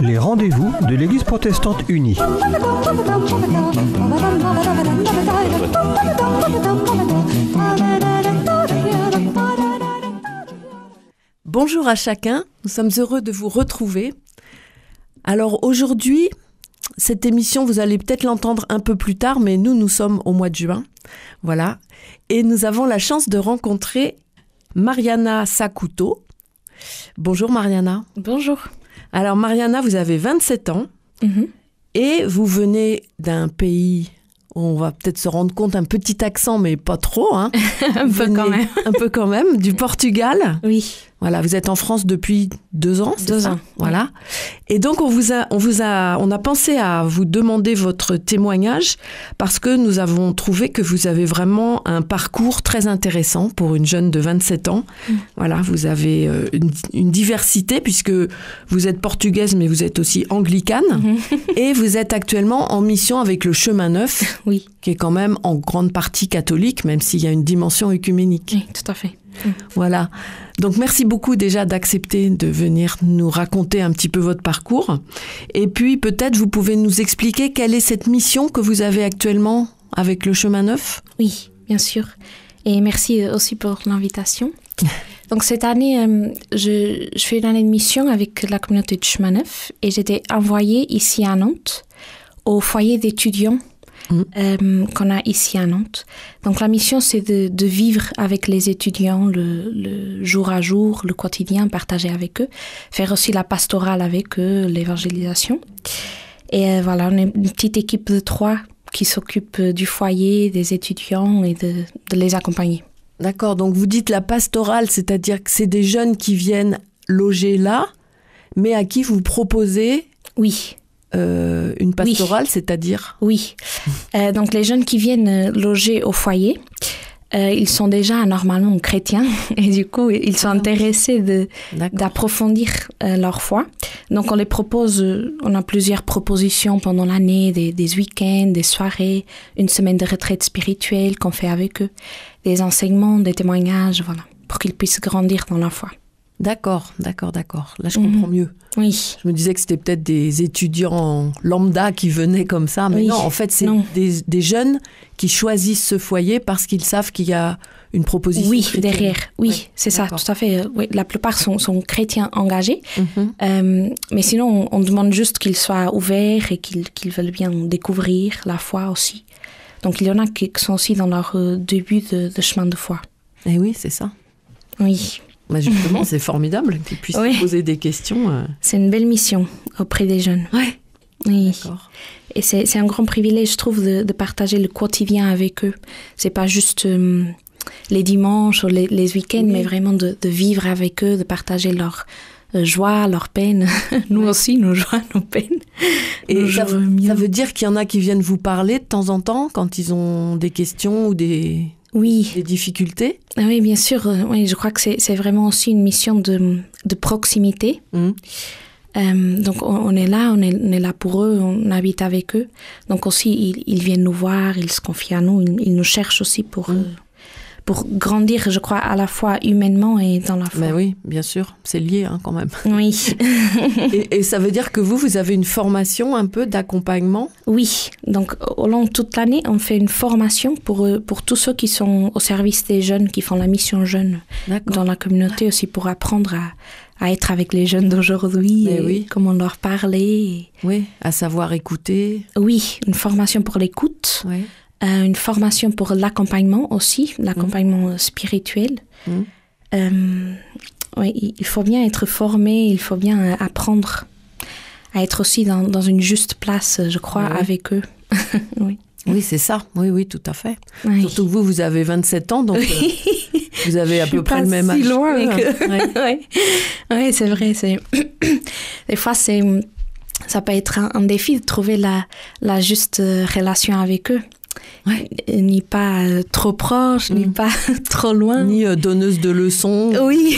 Les rendez-vous de l'Église protestante unie. Bonjour à chacun, nous sommes heureux de vous retrouver. Alors aujourd'hui, cette émission, vous allez peut-être l'entendre un peu plus tard, mais nous sommes au mois de juin. Voilà. Et nous avons la chance de rencontrer Mariana Sakuto. Bonjour Mariana. Bonjour. Alors Mariana, vous avez 27 ans et vous venez d'un pays, on va peut-être se rendre compte, un petit accent, mais pas trop. Hein. Un peu quand même, du Portugal. Oui. Voilà, vous êtes en France depuis 2 ans, c'est ça ? 2 ans. Voilà. Et donc, on a pensé à vous demander votre témoignage parce que nous avons trouvé que vous avez vraiment un parcours très intéressant pour une jeune de 27 ans. Voilà, vous avez une diversité puisque vous êtes portugaise, mais vous êtes aussi anglicane. Et vous êtes actuellement en mission avec le Chemin Neuf, oui, qui est quand même en grande partie catholique, même s'il y a une dimension œcuménique. Oui, tout à fait. Voilà. Donc, merci beaucoup déjà d'accepter de venir nous raconter un petit peu votre parcours. Et puis, peut-être, vous pouvez nous expliquer quelle est cette mission que vous avez actuellement avec le Chemin Neuf ? Oui, bien sûr. Et merci aussi pour l'invitation. Donc, cette année, je fais une année de mission avec la communauté du Chemin Neuf et j'étais envoyée ici à Nantes au foyer d'étudiants qu'on a ici à Nantes. Donc la mission, c'est de vivre avec les étudiants le jour à jour, le quotidien, partager avec eux, faire aussi la pastorale avec eux, l'évangélisation. Et voilà, on est une petite équipe de 3 qui s'occupe du foyer, des étudiants et de les accompagner. D'accord, donc vous dites la pastorale, c'est-à-dire que c'est des jeunes qui viennent loger là, mais à qui vous proposez... Oui. Une pastorale, oui. C'est-à-dire ? Oui. Donc, les jeunes qui viennent loger au foyer, ils sont déjà normalement chrétiens et du coup, ils sont intéressés d'approfondir leur foi. Donc, on les propose, on a plusieurs propositions pendant l'année, des week-ends, des soirées, une semaine de retraite spirituelle qu'on fait avec eux, des enseignements, des témoignages, voilà, pour qu'ils puissent grandir dans la foi. D'accord. Là, je comprends mieux. Oui. Je me disais que c'était peut-être des étudiants lambda qui venaient comme ça, mais oui. Non, en fait, c'est des jeunes qui choisissent ce foyer parce qu'ils savent qu'il y a une proposition. Oui, chrétienne. derrière. Oui, c'est ça, tout à fait. Oui, la plupart sont chrétiens engagés, mais sinon, on demande juste qu'ils soient ouverts et qu'ils veulent bien découvrir la foi aussi. Donc, il y en a qui sont aussi dans leur début de chemin de foi. Eh oui, c'est ça. Oui. Bah justement, c'est formidable qu'ils puissent poser des questions. C'est une belle mission auprès des jeunes. Ouais. Oui. D'accord. Et c'est un grand privilège, je trouve, de partager le quotidien avec eux. C'est pas juste les dimanches ou les week-ends, mais vraiment de vivre avec eux, de partager leur joie, leur peine. Nous aussi, nos joies, nos peines. Et ça veut dire qu'il y en a qui viennent vous parler de temps en temps quand ils ont des questions ou des difficultés? Oui, bien sûr. Oui, je crois que c'est vraiment aussi une mission de proximité. Donc, on est là pour eux, on habite avec eux. Donc aussi, ils viennent nous voir, ils se confient à nous, ils nous cherchent aussi pour grandir, je crois, à la fois humainement et dans la foi. Mais oui, bien sûr, c'est lié quand même. Oui. et ça veut dire que vous avez une formation un peu d'accompagnement ? Oui, donc au long de toute l'année, on fait une formation pour tous ceux qui sont au service des jeunes, qui font la mission jeune dans la communauté aussi, pour apprendre à être avec les jeunes d'aujourd'hui, comment leur parler. Oui, à savoir écouter. Oui, une formation pour l'écoute. Oui. Une formation pour l'accompagnement aussi, l'accompagnement spirituel. Oui, il faut bien être formé, il faut bien apprendre à être aussi dans une juste place, je crois, avec eux. Oui. Oui, c'est ça. Oui, tout à fait. Oui. Surtout que vous avez 27 ans, donc vous avez à peu près le même âge. Je suis pas si loin. Oui, c'est vrai. Des fois, ça peut être un défi de trouver la juste relation avec eux. ni pas trop proche, ni pas trop loin. Ni donneuse de leçons. Oui.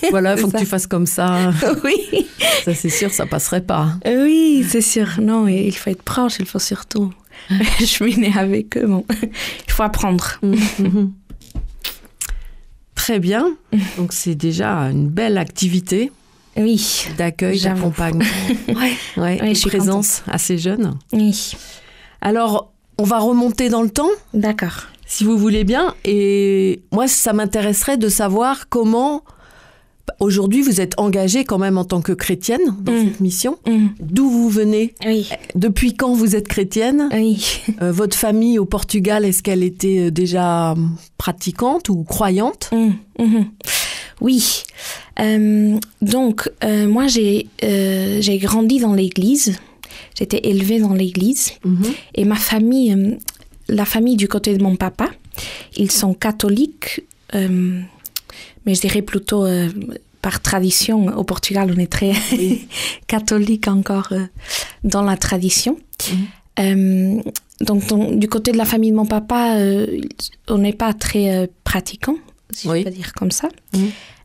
Voilà, il faut que tu fasses comme ça. Oui. Ça, c'est sûr, ça passerait pas. Oui, c'est sûr. Non, il faut être proche, il faut surtout cheminer avec eux. Bon. Il faut apprendre. Très bien. Donc, c'est déjà une belle activité. Oui. D'accueil, d'accompagnement. Ouais, je suis présence assez jeune. Oui. Alors, on va remonter dans le temps. D'accord. Si vous voulez bien. Et moi, ça m'intéresserait de savoir comment, aujourd'hui, vous êtes engagée quand même en tant que chrétienne dans cette mission. D'où vous venez? Oui. Depuis quand vous êtes chrétienne? Oui. Votre famille au Portugal, est-ce qu'elle était déjà pratiquante ou croyante? Oui. Donc, moi, j'ai grandi dans l'église. J'étais élevée dans l'église. Et ma famille, la famille du côté de mon papa, ils sont catholiques, mais je dirais plutôt par tradition. Au Portugal, on est très catholique encore dans la tradition. Donc, du côté de la famille de mon papa, on n'est pas très pratiquant, si je peux dire comme ça.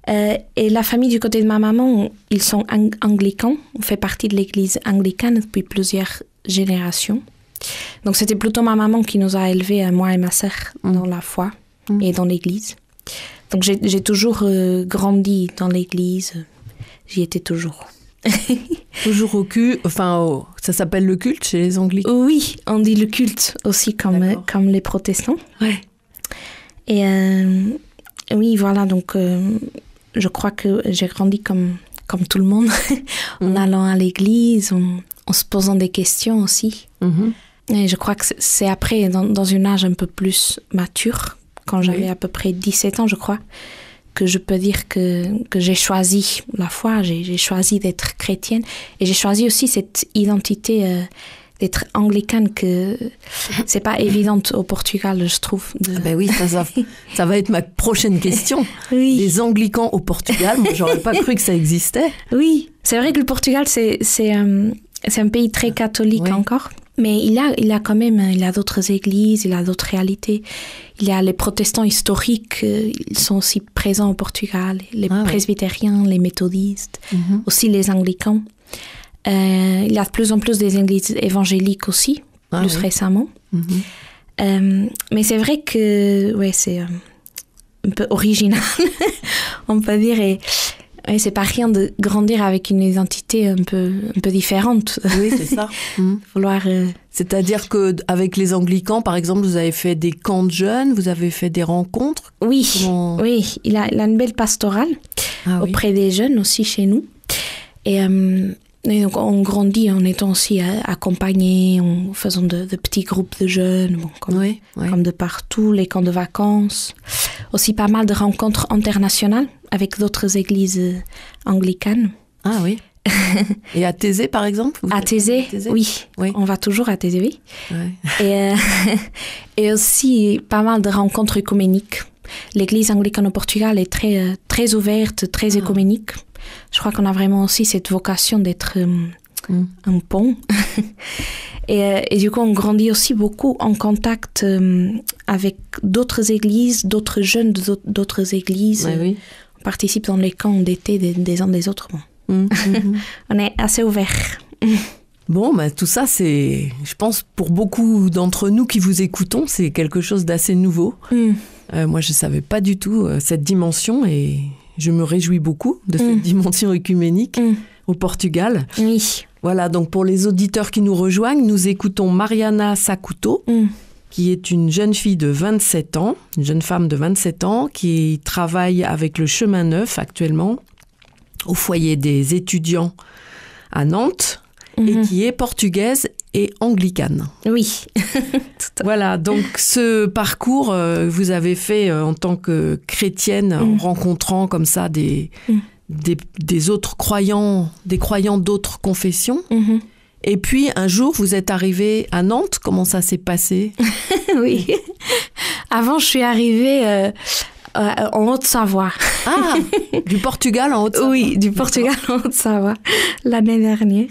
Et la famille du côté de ma maman, ils sont anglicans. On fait partie de l'église anglicane depuis plusieurs générations. Donc c'était plutôt ma maman qui nous a élevés, moi et ma sœur, dans la foi et dans l'église. Donc j'ai toujours grandi dans l'église. J'y étais toujours. Toujours au culte, enfin ça s'appelle le culte chez les anglicans? Oui, on dit le culte aussi comme les protestants. Ouais. Et oui, voilà, donc je crois que j'ai grandi comme tout le monde, en allant à l'église, en se posant des questions aussi. Et je crois que c'est après, dans une âge un peu plus mature, quand j'avais à peu près 17 ans, je crois, que je peux dire que j'ai choisi la foi, j'ai choisi d'être chrétienne. Et j'ai choisi aussi cette identité d'être anglicane, que c'est pas évidente au Portugal, je trouve. Ben oui, ça va être ma prochaine question. Oui. Les anglicans au Portugal, moi j'aurais pas cru que ça existait. Oui, c'est vrai que le Portugal, c'est un pays très catholique encore. Mais il a quand même, il a d'autres églises, il a d'autres réalités. Il y a les protestants historiques, ils sont aussi présents au Portugal, les presbytériens, les méthodistes, aussi les anglicans. Il y a de plus en plus des églises évangéliques aussi, plus récemment. Mais c'est vrai que c'est un peu original, on peut dire. Et c'est pas rien de grandir avec une identité un peu différente. Oui, c'est ça. C'est-à-dire qu'avec les anglicans, par exemple, vous avez fait des camps de jeunes, vous avez fait des rencontres? Oui, oui. Il a une belle pastorale auprès des jeunes aussi chez nous. Et donc on grandit en étant aussi accompagnés, en faisant de petits groupes de jeunes, comme de partout, les camps de vacances. Aussi pas mal de rencontres internationales avec d'autres églises anglicanes. Ah oui. Et à Thésée, par exemple? À Thésée, oui. On va toujours à Thésée, oui. Ouais. Et aussi pas mal de rencontres œcuméniques. L'église anglicane au Portugal est très, très ouverte, très œcuménique. Je crois qu'on a vraiment aussi cette vocation d'être un pont. Et du coup, on grandit aussi beaucoup en contact avec d'autres églises, d'autres jeunes d'autres églises. Oui. On participe dans les camps d'été des uns des autres. On est assez ouverts. Bon, tout ça, c'est, je pense, pour beaucoup d'entre nous qui vous écoutons, c'est quelque chose d'assez nouveau. Moi, je ne savais pas du tout cette dimension et je me réjouis beaucoup de cette dimension œcuménique au Portugal. Oui. Voilà, donc pour les auditeurs qui nous rejoignent, nous écoutons Mariana Sakuto, qui est une jeune fille de 27 ans, une jeune femme de 27 ans, qui travaille avec le Chemin Neuf actuellement, au foyer des étudiants à Nantes, et qui est portugaise et anglicane. Oui. Voilà, donc ce parcours, vous avez fait en tant que chrétienne, en rencontrant comme ça des autres croyants, des croyants d'autres confessions. Et puis, un jour, vous êtes arrivée à Nantes. Comment ça s'est passé? Oui. Avant, je suis arrivée en Haute-Savoie. Ah, du Portugal en Haute-Savoie? Oui, du Portugal en Haute-Savoie, l'année dernière.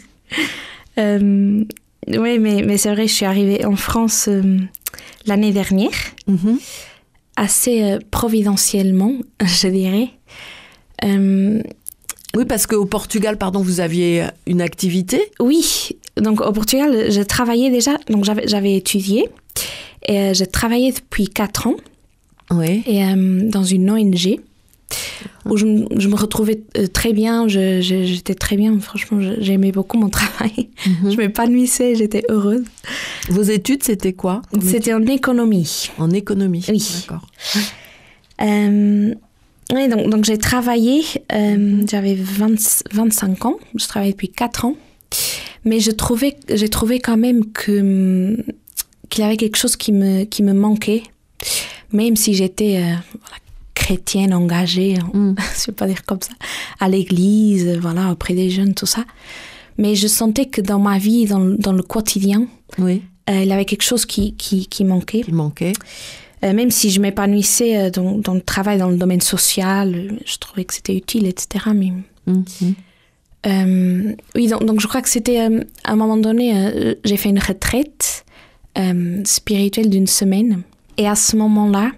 Oui, mais c'est vrai, je suis arrivée en France l'année dernière, assez providentiellement, je dirais. Oui, parce qu'au Portugal, vous aviez une activité. Oui, donc au Portugal, je travaillais déjà, donc j'avais étudié et je travaillais depuis 4 ans et, dans une ONG où je me retrouvais très bien, j'étais très bien, franchement, j'aimais beaucoup mon travail. Je m'épanouissais, j'étais heureuse. Vos études, c'était quoi? C'était en économie. En économie, oui. D'accord. Oui, donc j'ai travaillé, j'avais 25 ans, je travaillais depuis 4 ans, mais j'ai trouvé quand même qu'il y avait quelque chose qui me manquait, même si j'étais chrétienne, engagée, je vais pas dire comme ça, à l'église, auprès des jeunes, tout ça. Mais je sentais que dans ma vie, dans le quotidien, il y avait quelque chose qui manquait. Qui manquait. Même si je m'épanouissais dans le travail, dans le domaine social, je trouvais que c'était utile, etc. Mais, oui, donc je crois que c'était, à un moment donné, j'ai fait une retraite spirituelle d'1 semaine. Et à ce moment-là,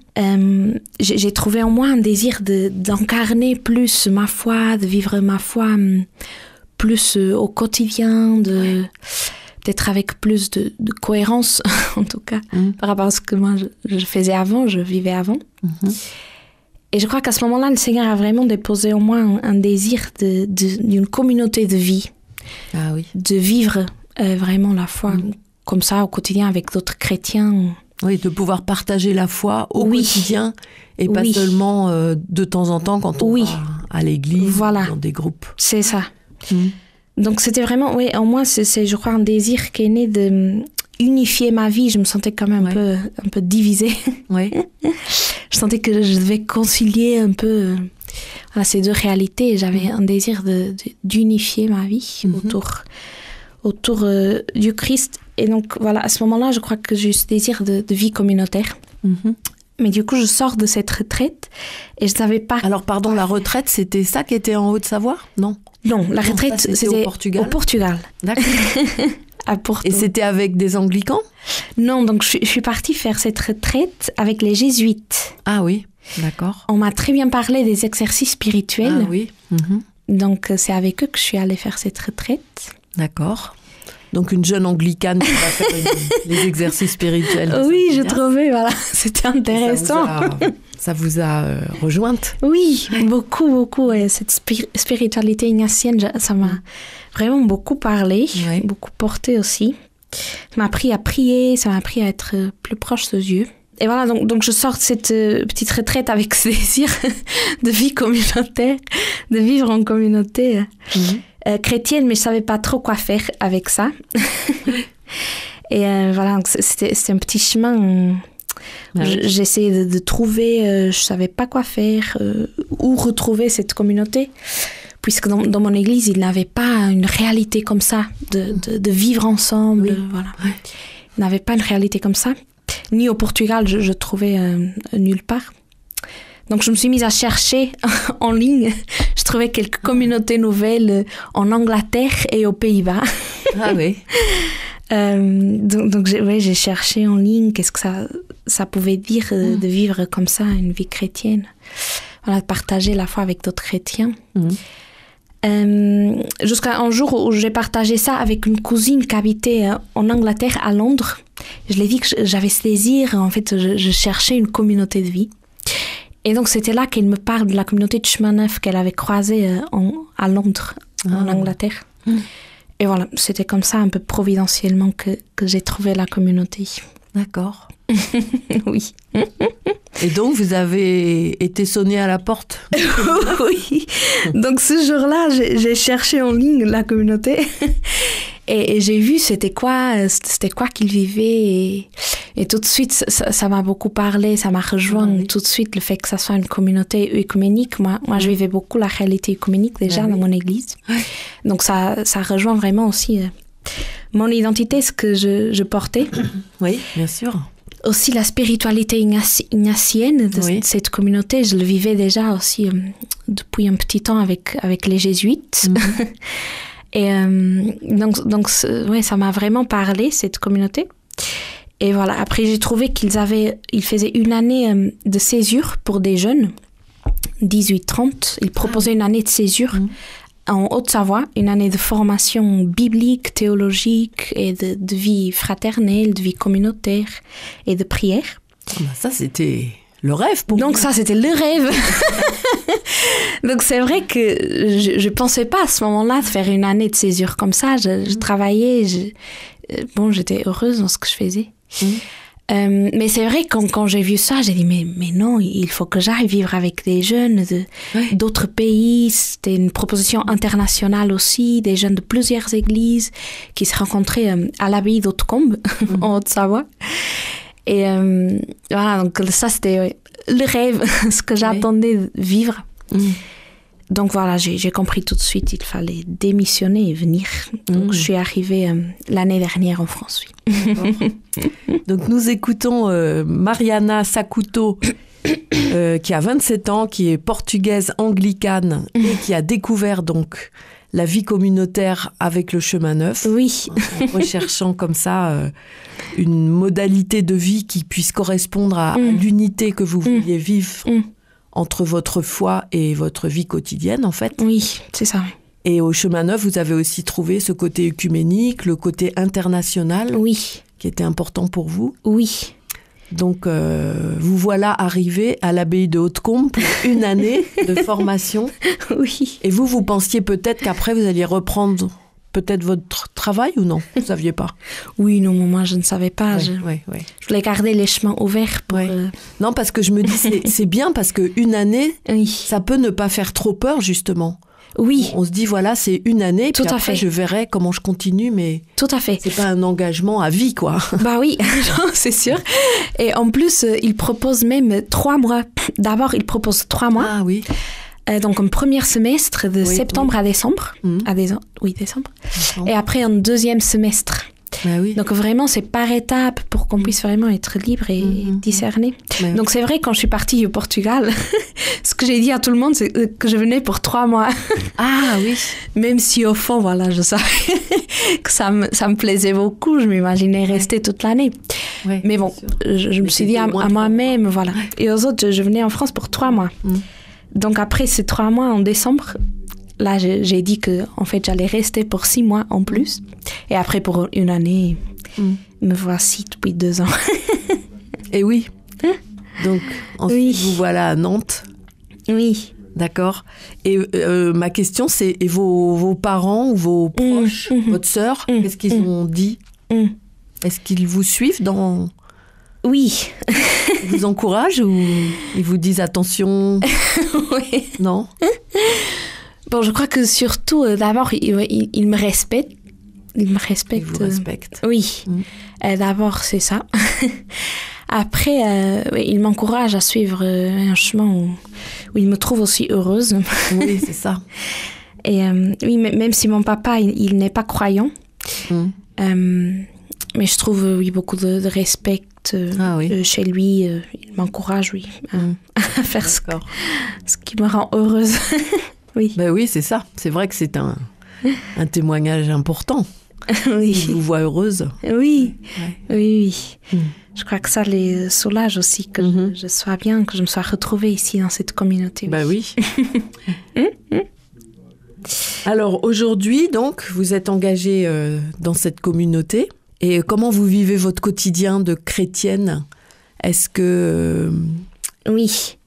j'ai trouvé en moi un désir d'encarner plus ma foi, de vivre ma foi plus au quotidien, d'être avec plus de cohérence, en tout cas, par rapport à ce que moi je faisais avant, je vivais avant. Et je crois qu'à ce moment-là, le Seigneur a vraiment déposé en moi un désir d'une communauté de vie. Ah oui. De vivre vraiment la foi comme ça, au quotidien, avec d'autres chrétiens. Oui, de pouvoir partager la foi au quotidien et pas seulement de temps en temps quand on va à l'église, dans des groupes. C'est ça. Donc c'était vraiment, en moi, c'est je crois un désir qui est né de unifier ma vie. Je me sentais quand même un peu divisée. Je sentais que je devais concilier un peu ces deux réalités. J'avais un désir d'unifier ma vie autour du Christ. Et donc voilà, à ce moment-là, je crois que j'ai eu ce désir de vie communautaire. Mais du coup, je sors de cette retraite et je ne savais pas... Alors pardon, la retraite, c'était ça qui était en Haute-Savoie? Non, la retraite, c'était au Portugal. Au Portugal. D'accord. À Porto. Et c'était avec des anglicans? Non, donc je suis partie faire cette retraite avec les jésuites. Ah oui, d'accord. On m'a très bien parlé des exercices spirituels. Ah oui. Donc c'est avec eux que je suis allée faire cette retraite. D'accord. Donc une jeune anglicane qui va faire les exercices spirituels. Oui, je trouvais, c'était intéressant. Ça vous a rejointe? Oui, beaucoup. Et cette spiritualité ignatienne, ça m'a vraiment beaucoup parlé, beaucoup porté aussi. Ça m'a appris à prier, ça m'a appris à être plus proche de Dieu. Et voilà, donc je sors de cette petite retraite avec ce désir de vie communautaire, de vivre en communauté chrétienne, mais je savais pas trop quoi faire avec ça. Et voilà, donc c'était un petit chemin. J'essayais de trouver, je savais pas quoi faire, où retrouver cette communauté, puisque dans mon église, il n'avait pas une réalité comme ça, de vivre ensemble. Voilà. Il n'avait pas une réalité comme ça. Ni au Portugal, je trouvais nulle part. Donc je me suis mise à chercher en ligne. Je trouvais quelques communautés nouvelles en Angleterre et aux Pays-Bas. Ah oui. Donc j'ai cherché en ligne qu'est-ce que ça pouvait dire de vivre comme ça une vie chrétienne. Voilà, de partager la foi avec d'autres chrétiens. Jusqu'à un jour où j'ai partagé ça avec une cousine qui habitait en Angleterre, à Londres. Je lui ai dit que j'avais ce désir. En fait, je cherchais une communauté de vie. Et donc, c'était là qu'elle me parle de la communauté de chemin neuf qu'elle avait croisée à Londres, en Angleterre. Et voilà, c'était comme ça, un peu providentiellement, que j'ai trouvé la communauté. D'accord. Oui. Et donc, vous avez été sonné à la porte? Oui. Donc, ce jour-là, j'ai cherché en ligne la communauté. Et j'ai vu c'était quoi qu'ils vivaient. Et tout de suite, ça m'a beaucoup parlé, ça m'a rejoint tout de suite, le fait que ça soit une communauté œcuménique. Moi je vivais beaucoup la réalité œcuménique déjà dans mon église. Donc ça rejoint vraiment aussi mon identité, ce que je portais. Oui, bien sûr. Aussi la spiritualité ignatienne de cette communauté, je le vivais déjà aussi depuis un petit temps avec les jésuites. Et donc ça m'a vraiment parlé, cette communauté. Et voilà, après j'ai trouvé qu'ils faisaient une année de césure pour des jeunes, 18-30. Ils proposaient une année de césure en Haute-Savoie, une année de formation biblique, théologique et de vie fraternelle, de vie communautaire et de prière. Ça, c'était le rêve pour Donc vous. ça, c'était le rêve. Donc c'est vrai que je pensais pas à ce moment-là de faire une année de césure comme ça. Je travaillais, j'étais heureuse dans ce que je faisais. Mais c'est vrai que quand j'ai vu ça, j'ai dit mais non, il faut que j'aille vivre avec des jeunes d'autres pays. C'était une proposition internationale aussi, des jeunes de plusieurs églises qui se rencontraient à l'abbaye d'Hautecombe, en Haute-Savoie. Et voilà, donc ça c'était le rêve, ce que j'attendais de vivre. Donc voilà, j'ai compris tout de suite, il fallait démissionner et venir. Donc je suis arrivée l'année dernière en France, oui. Donc nous écoutons Mariana Sakuto, qui a 27 ans, qui est portugaise anglicane et qui a découvert donc la vie communautaire avec le chemin neuf. Oui. En recherchant comme ça une modalité de vie qui puisse correspondre à l'unité que vous vouliez vivre entre votre foi et votre vie quotidienne, en fait. Oui, c'est ça. Et au chemin neuf, vous avez aussi trouvé ce côté œcuménique, le côté international, qui était important pour vous. Oui. Donc, vous voilà arrivé à l'abbaye de Hautecombe pour une année de formation. Oui. Et vous pensiez peut-être qu'après, vous alliez reprendre peut-être votre travail ou non? Vous ne saviez pas? Oui, non, moi, je ne savais pas. Je voulais garder les chemins ouverts pour... Non, parce que je me dis, c'est bien parce qu'une année, ça peut ne pas faire trop peur, justement. Oui. On se dit, voilà, c'est une année, puis après, je verrai comment je continue, mais... Tout à fait. C'est pas un engagement à vie, quoi. Bah oui, c'est sûr. Et en plus, ils proposent même 3 mois. D'abord, ils proposent 3 mois. Ah oui. Donc, un premier semestre de septembre à décembre. Décembre. Et après, un deuxième semestre. Bah oui. Donc, vraiment, c'est par étapes pour qu'on puisse vraiment être libre et discerner. Donc, c'est vrai, quand je suis partie au Portugal, ce que j'ai dit à tout le monde, c'est que je venais pour 3 mois. Ah oui. Même si, au fond, voilà, je savais que ça me plaisait beaucoup. Je m'imaginais rester toute l'année. Ouais, mais bon, je me suis dit à moi-même, voilà. Et aux autres, je venais en France pour 3 mois. Donc, après ces 3 mois en décembre, là, j'ai dit que en fait, j'allais rester pour 6 mois en plus. Et après, pour une année, me voici depuis 2 ans. Et oui. Donc, ensuite, vous voilà à Nantes. Oui. D'accord. Et ma question, c'est, et vos parents ou vos proches, votre sœur, qu'est-ce qu'ils ont dit? Est-ce qu'ils vous suivent dans... Oui. Ils vous encouragent ou ils vous disent attention? Oui. Non? Bon, je crois que surtout, d'abord, ils me respectent. Ils me respectent. Ils vous respectent. Oui. D'abord, c'est ça. Après, ils m'encouragent à suivre un chemin où ils me trouvent aussi heureuse. Oui, c'est ça. Et oui, même si mon papa, il n'est pas croyant, mais je trouve, beaucoup de respect chez lui. Il m'encourage, à faire ce qui me rend heureuse. Oui. Ben oui, c'est ça. C'est vrai que c'est un témoignage important. Oui. Il vous voit heureuse. Oui. Ouais. Oui. Je crois que ça les soulage aussi, que je sois bien, que je me sois retrouvée ici dans cette communauté. Ben oui. Alors aujourd'hui, donc, vous êtes engagée dans cette communauté. Et comment vous vivez votre quotidien de chrétienne? Est-ce que... Oui.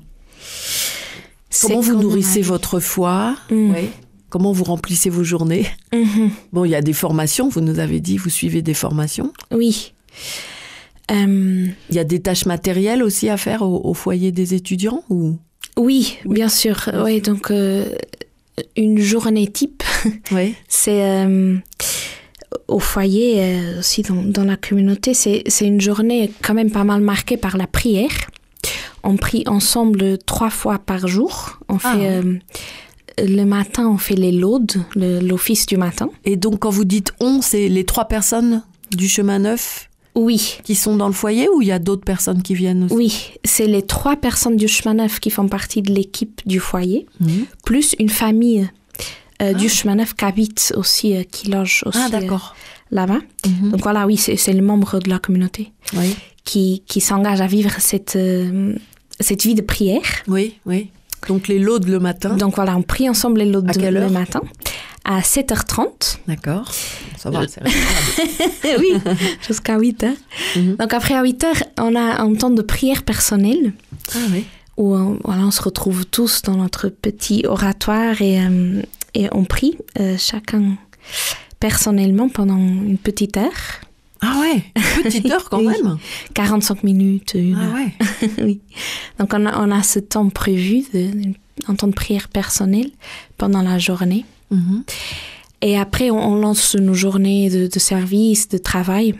Comment vous nourrissez votre foi? Oui. Comment vous remplissez vos journées? Bon, il y a des formations, vous nous avez dit, vous suivez des formations? Oui. Il y a des tâches matérielles aussi à faire au foyer des étudiants ou... Oui, bien sûr. Oui, donc une journée type, c'est... au foyer, aussi dans la communauté, c'est une journée quand même pas mal marquée par la prière. On prie ensemble 3 fois par jour. On fait... le matin, on fait les laudes, l'office du matin. Et donc, quand vous dites « on », c'est les 3 personnes du chemin neuf? Oui. Qui sont dans le foyer ou il y a d'autres personnes qui viennent aussi? Oui, c'est les 3 personnes du chemin neuf qui font partie de l'équipe du foyer, plus une famille du chemin neuf qui habite aussi, qui loge aussi là-bas. Donc voilà, oui, c'est le membre de la communauté qui s'engage à vivre cette vie de prière. Oui. Donc les laudes le matin. Donc voilà, on prie ensemble les laudes le matin à 7h30. D'accord. Ça va, c'est raisonnable. Oui, jusqu'à 8h. Donc après à 8h, on a un temps de prière personnelle. Ah oui. Où on se retrouve tous dans notre petit oratoire et on prie chacun personnellement pendant une petite heure. Ah ouais, une petite heure quand même. 45 minutes, une heure. Ouais. Oui. Donc on a ce temps prévu, un temps de prière personnelle pendant la journée. Et après, on lance nos journées de service, de travail.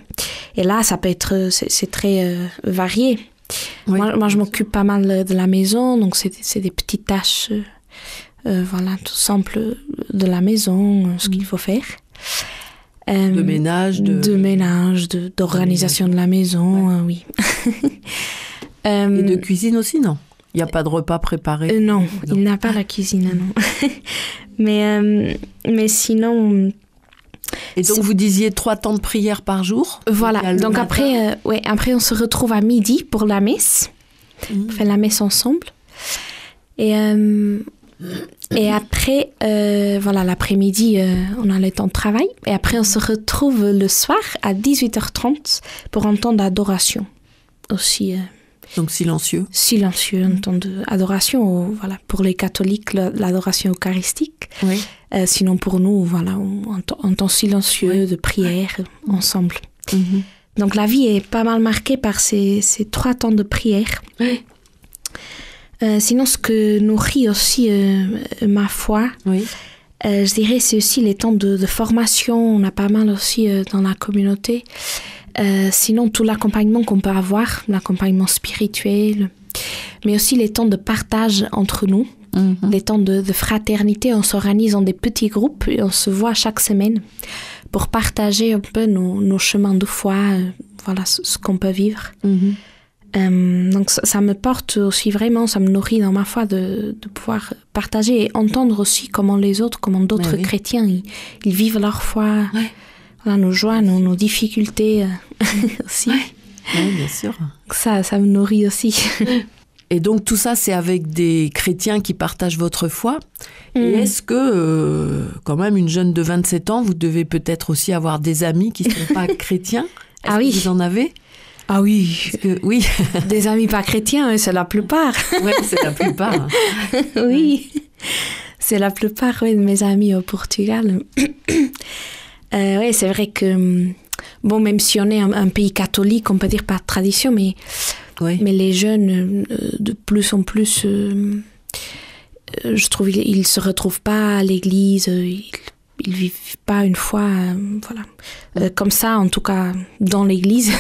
Et là, ça peut être, c'est très varié. Oui. Moi, je m'occupe pas mal de la maison, donc c'est des petites tâches, tout simple de la maison, ce qu'il faut faire. De ménage, d'organisation de la maison, oui. Et de cuisine aussi, non? Il n'y a pas de repas préparé? Non, il n'a pas la cuisine, non. Mais sinon... Et donc, vous disiez 3 temps de prière par jour? Voilà, donc après, on se retrouve à midi pour la messe. On fait la messe ensemble. Et après, l'après-midi, on a le temps de travail. Et après, on se retrouve le soir à 18h30 pour un temps d'adoration. Aussi... donc silencieux. Silencieux, un temps d'adoration. Pour les catholiques, l'adoration eucharistique. Oui. Sinon, pour nous, un temps silencieux de prière ensemble. Donc, la vie est pas mal marquée par ces 3 temps de prière. Oui. Sinon, ce que nourrit aussi ma foi, je dirais, c'est aussi les temps de formation. On a pas mal aussi dans la communauté. Sinon, tout l'accompagnement qu'on peut avoir, l'accompagnement spirituel, mais aussi les temps de partage entre nous, les temps de fraternité. On s'organise en des petits groupes et on se voit chaque semaine pour partager un peu nos chemins de foi, ce qu'on peut vivre. Donc ça me porte aussi vraiment, ça me nourrit dans ma foi de pouvoir partager et entendre aussi comment d'autres chrétiens ils vivent leur foi, nos joies, nos difficultés aussi. Oui, bien sûr. Ça me nourrit aussi. Et donc tout ça, c'est avec des chrétiens qui partagent votre foi. Et est-ce que, quand même, une jeune de 27 ans, vous devez peut-être aussi avoir des amis qui ne sont pas chrétiens? Est-ce que vous en avez? Ah oui, oui. Des amis pas chrétiens, c'est la plupart. Oui, c'est la plupart. Oui, c'est la plupart de mes amis au Portugal. Oui, c'est vrai que, même si on est un pays catholique, on peut dire par tradition, mais les jeunes, de plus en plus, je trouve, ils ne se retrouvent pas à l'église, ils vivent pas une foi, comme ça, en tout cas, dans l'église.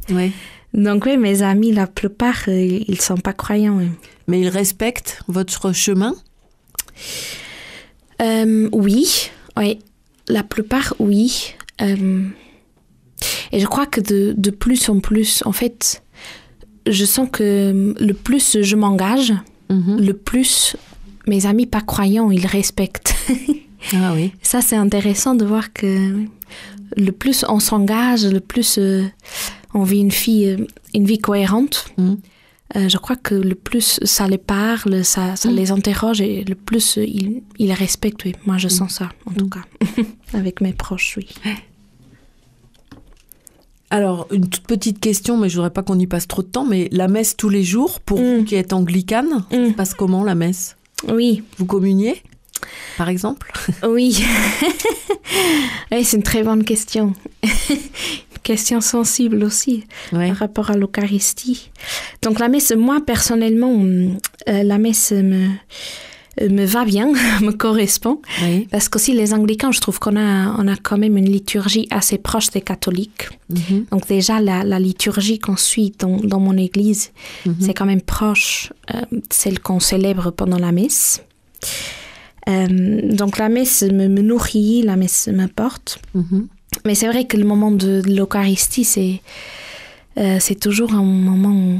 Oui. Donc mes amis, la plupart, ils sont pas croyants. Mais ils respectent votre chemin? Oui, la plupart, oui. Et je crois que de plus en plus, en fait, je sens que le plus je m'engage, le plus mes amis pas croyants, ils respectent. Ah oui. Ça, c'est intéressant de voir que le plus on s'engage, le plus on vit une vie cohérente. Je crois que le plus ça les parle, ça les interroge et le plus ils respectent. Oui. Moi, je sens ça, en tout cas, avec mes proches, oui. Alors, une toute petite question, mais je voudrais pas qu'on y passe trop de temps, mais la messe tous les jours, pour vous qui êtes anglicane, ça se passe comment, la messe? Oui. Vous communiez, par exemple? Oui. Oui, c'est une très bonne question. Question sensible aussi, par rapport à l'Eucharistie. Donc la messe, moi personnellement, la messe me va bien, me correspond. Oui. Parce qu'aussi les anglicans, je trouve qu'on a quand même une liturgie assez proche des catholiques. Donc déjà, la liturgie qu'on suit dans mon église, c'est quand même proche de celle qu'on célèbre pendant la messe. Donc la messe me nourrit, la messe me porte. Mais c'est vrai que le moment de l'Eucharistie, c'est toujours un moment